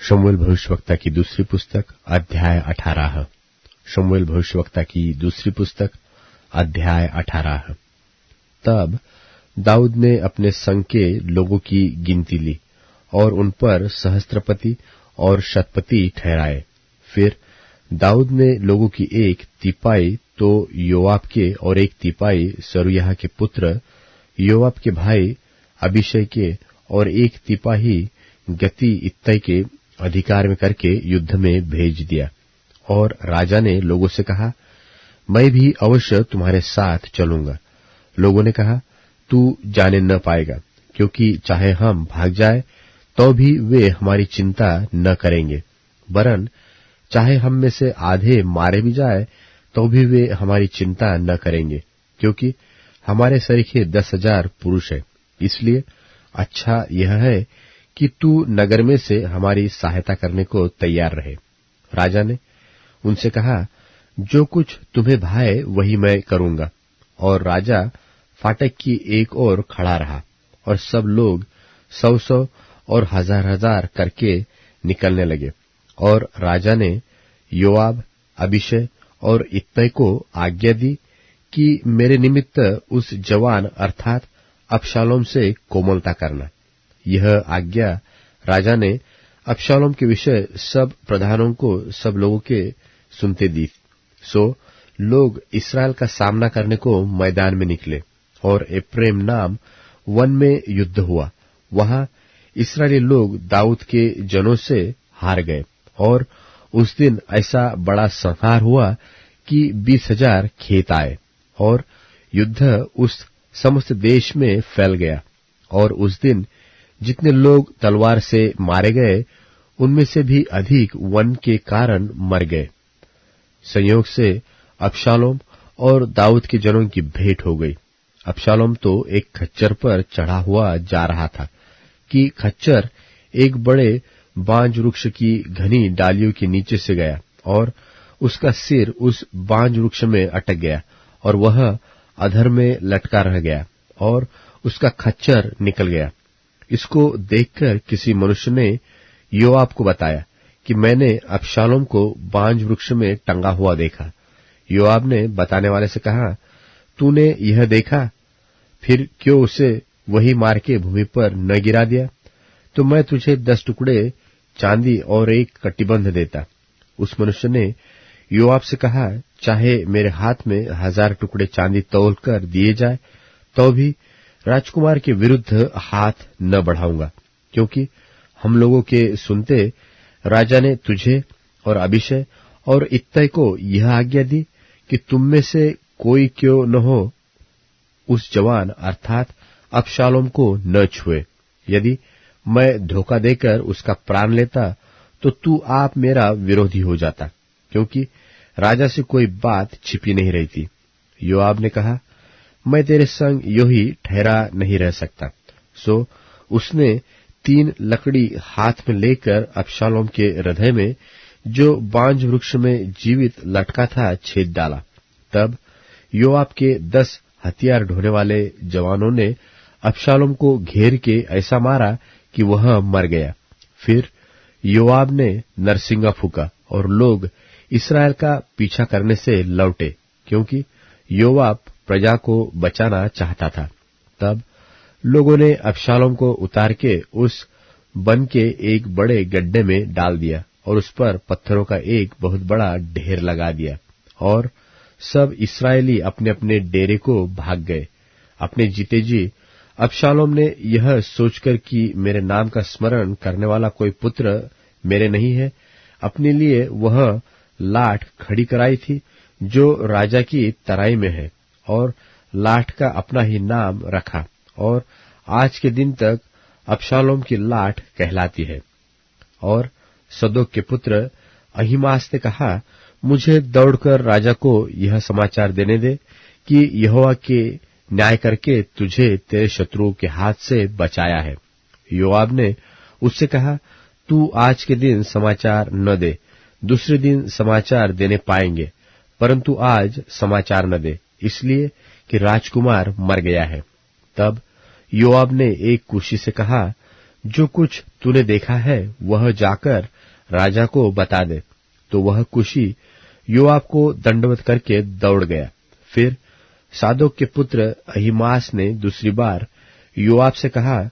शमूएल भविष्यवक्ता की दूसरी पुस्तक अध्याय 18। शमूएल भविष्यवक्ता की दूसरी पुस्तक अध्याय 18। तब दाऊद ने अपने संग के लोगों की गिनती ली और उन पर सहस्त्रपति और शतपति ठहराए। फिर दाऊद ने लोगों की एक तिपाई तो योआब के और एक तिपाई सरूयाह के पुत्र योआब के भाई अबीशै के और एक तिपाही गती इत्तै के अधिकार में करके युद्ध में भेज दिया। और राजा ने लोगों से कहा, मैं भी अवश्य तुम्हारे साथ चलूंगा। लोगों ने कहा, तू जाने न पाएगा, क्योंकि चाहे हम भाग जाए तो भी वे हमारी चिंता न करेंगे, वरन चाहे हम में से आधे मारे भी जाए तो भी वे हमारी चिंता न करेंगे, क्योंकि हमारे सरीखे 10,000 पुरुष है। इसलिए अच्छा यह है कि तू नगर में से हमारी सहायता करने को तैयार रहे। राजा ने उनसे कहा, जो कुछ तुम्हें भाए वही मैं करूंगा। और राजा फाटक की एक ओर खड़ा रहा और सब लोग 100-100 और 1000-1000 करके निकलने लगे। और राजा ने योआब, अबीशै और इत्तै को आज्ञा दी कि मेरे निमित्त उस जवान अर्थात अबशालोम से कोमलता करना। यह आज्ञा राजा ने अबशालोम के विषय सब प्रधानों को सब लोगों के सुनते दी। सो लोग इस्राएल का सामना करने को मैदान में निकले और एप्रेम नाम वन में युद्ध हुआ। वहां इस्राएली लोग दाऊद के जनों से हार गए और उस दिन ऐसा बड़ा संहार हुआ कि 20,000 खेत आए और युद्ध उस समस्त देश में फैल गया। और उस दिन जितने लोग तलवार से मारे गए उनमें से भी अधिक वन के कारण मर गए। संयोग से अबशालोम और दाऊद के जनों की भेंट हो गई। अबशालोम तो एक खच्चर पर चढ़ा हुआ जा रहा था कि खच्चर एक बड़े बांज वृक्ष की घनी डालियों के नीचे से गया और उसका सिर उस बांज वृक्ष में अटक गया और वह अधर में लटका रह गया और उसका खच्चर निकल गया। इसको देखकर किसी मनुष्य ने योआब को बताया कि मैंने अबशालोम को बांज वृक्ष में टंगा हुआ देखा। योआब ने बताने वाले से कहा, तूने यह देखा, फिर क्यों उसे वही मार के भूमि पर न गिरा दिया? तो मैं तुझे 10 टुकड़े चांदी और एक कटिबंध देता। उस मनुष्य ने योआब से कहा, चाहे मेरे हाथ में 1000 टुकड़े चांदी तौल कर दिए जाए तो भी राजकुमार के विरुद्ध हाथ न बढ़ाऊंगा, क्योंकि हम लोगों के सुनते राजा ने तुझे और अबीशै और इत्तै को यह आज्ञा दी कि तुम में से कोई क्यों न हो उस जवान अर्थात अबशालोम को न छुए। यदि मैं धोखा देकर उसका प्राण लेता तो तू आप मेरा विरोधी हो जाता, क्योंकि राजा से कोई बात छिपी नहीं रहती। योआब ने कहा, मैं तेरे संग यो ही ठहरा नहीं रह सकता। सो उसने 3 लकड़ी हाथ में लेकर अबशालोम के हृदय में जो बांज वृक्ष में जीवित लटका था छेद डाला। तब योआब के 10 हथियार ढोने वाले जवानों ने अबशालोम को घेर के ऐसा मारा कि वह मर गया। फिर योआब ने नरसिंगा फूका और लोग इस्राएल का पीछा करने से लौटे, क्योंकि योआब प्रजा को बचाना चाहता था। तब लोगों ने अबशालोम को उतार के उस वन के एक बड़े गड्ढे में डाल दिया और उस पर पत्थरों का एक बहुत बड़ा ढेर लगा दिया। और सब इस्राएली अपने अपने डेरे को भाग गए अपने जीते जी। अबशालोम ने यह सोचकर कि मेरे नाम का स्मरण करने वाला कोई पुत्र मेरे नहीं है, अपने लिए वह लाठ खड़ी कराई थी जो राजा की तराई में है और लाठ का अपना ही नाम रखा और आज के दिन तक अबशालोम की लाठ कहलाती है। और सदोक के पुत्र अहीमास ने कहा, मुझे दौड़कर राजा को यह समाचार देने दे कि यहोवा के न्याय करके तुझे तेरे शत्रुओं के हाथ से बचाया है। योआब ने उससे कहा, तू आज के दिन समाचार न दे, दूसरे दिन समाचार देने पाएंगे, परंतु आज समाचार न दे, इसलिए कि राजकुमार मर गया है। तब योआब ने एक कूशी से कहा, जो कुछ तूने देखा है वह जाकर राजा को बता दे। तो वह कुशी योआब को दंडवत करके दौड़ गया। फिर सादोक के पुत्र अहीमास ने दूसरी बार योआब से कहा,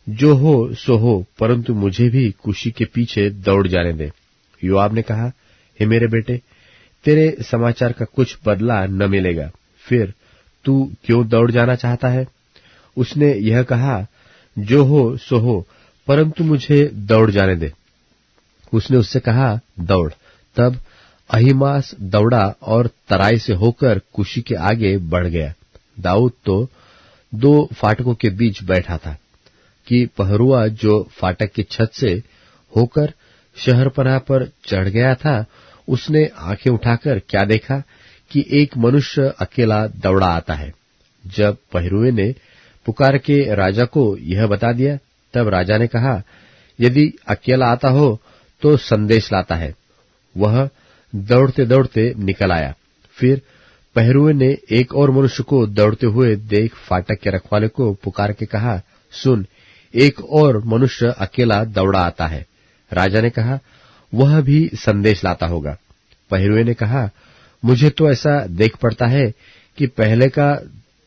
जो हो सो हो, परंतु मुझे भी कुशी के पीछे दौड़ जाने दे। योआब ने कहा, हे मेरे बेटे, तेरे समाचार का कुछ बदला न मिलेगा, फिर तू क्यों दौड़ जाना चाहता है? उसने यह कहा, जो हो सो हो, परंतु मुझे दौड़ जाने दे। उसने उससे कहा, दौड़। तब अहीमास दौड़ा और तराई से होकर कुशी के आगे बढ़ गया। दाऊद तो 2 फाटकों के बीच बैठा था कि पहरुआ जो फाटक की छत से होकर शहरपनाह पर चढ़ गया था, उसने आंखें उठाकर क्या देखा कि एक मनुष्य अकेला दौड़ा आता है। जब पहरुए ने पुकार के राजा को यह बता दिया, तब राजा ने कहा, यदि अकेला आता हो तो संदेश लाता है। वह दौड़ते दौड़ते निकल आया। फिर पहरुए ने एक और मनुष्य को दौड़ते हुए देख फाटक के रखवाले को पुकार के कहा, सुन, एक और मनुष्य अकेला दौड़ा आता है। राजा ने कहा, वह भी संदेश लाता होगा। पहरुए ने कहा, मुझे तो ऐसा देख पड़ता है कि पहले का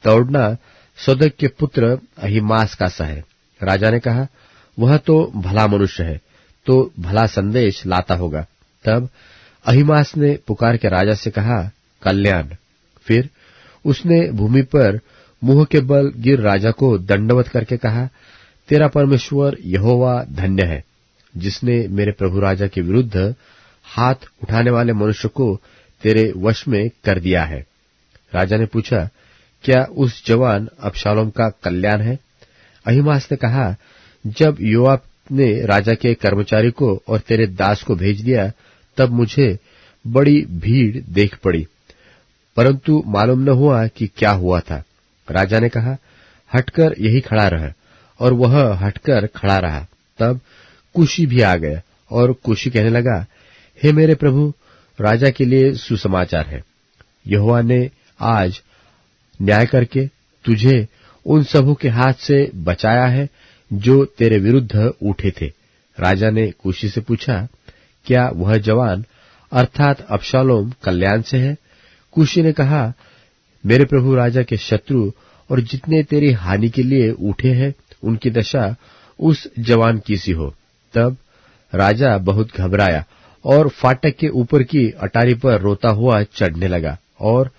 दौड़ना सदक के पुत्र अहीमास का सा है। राजा ने कहा, वह तो भला मनुष्य है, तो भला संदेश लाता होगा। तब अहीमास ने पुकार के राजा से कहा, कल्याण। फिर उसने भूमि पर मुंह के बल गिर राजा को दंडवत करके कहा, तेरा परमेश्वर यहोवा धन्य है, जिसने मेरे प्रभु राजा के विरुद्ध हाथ उठाने वाले मनुष्य को तेरे वश में कर दिया है। राजा ने पूछा, क्या उस जवान अबशालोम का कल्याण है? अहीमास ने कहा, जब योआब ने राजा के कर्मचारी को और तेरे दास को भेज दिया, तब मुझे बड़ी भीड़ देख पड़ी, परंतु मालूम न हुआ कि क्या हुआ था। राजा ने कहा, हटकर यही खड़ा रह, और वह हटकर खड़ा रहा। तब कुशी भी आ गया, और कुशी कहने लगा, हे मेरे प्रभु राजा के लिए सुसमाचार है। यहोवा ने आज न्याय करके तुझे उन सबों के हाथ से बचाया है जो तेरे विरुद्ध उठे थे। राजा ने कुशी से पूछा, क्या वह जवान अर्थात अबशालोम कल्याण से है? कुशी ने कहा, मेरे प्रभु राजा के शत्रु और जितने तेरी हानि के लिए उठे हैं, उनकी दशा उस जवान की सी हो। तब राजा बहुत घबराया और फाटक के ऊपर की अटारी पर रोता हुआ चढ़ने लगा, और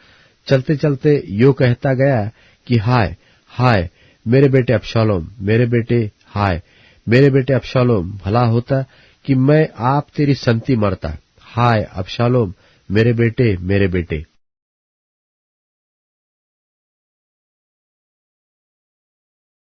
चलते चलते यो कहता गया कि हाय हाय मेरे बेटे अबशालोम, मेरे बेटे, हाय मेरे बेटे अबशालोम, भला होता कि मैं आप तेरी संति मरता। हाय अबशालोम, मेरे बेटे, मेरे बेटे।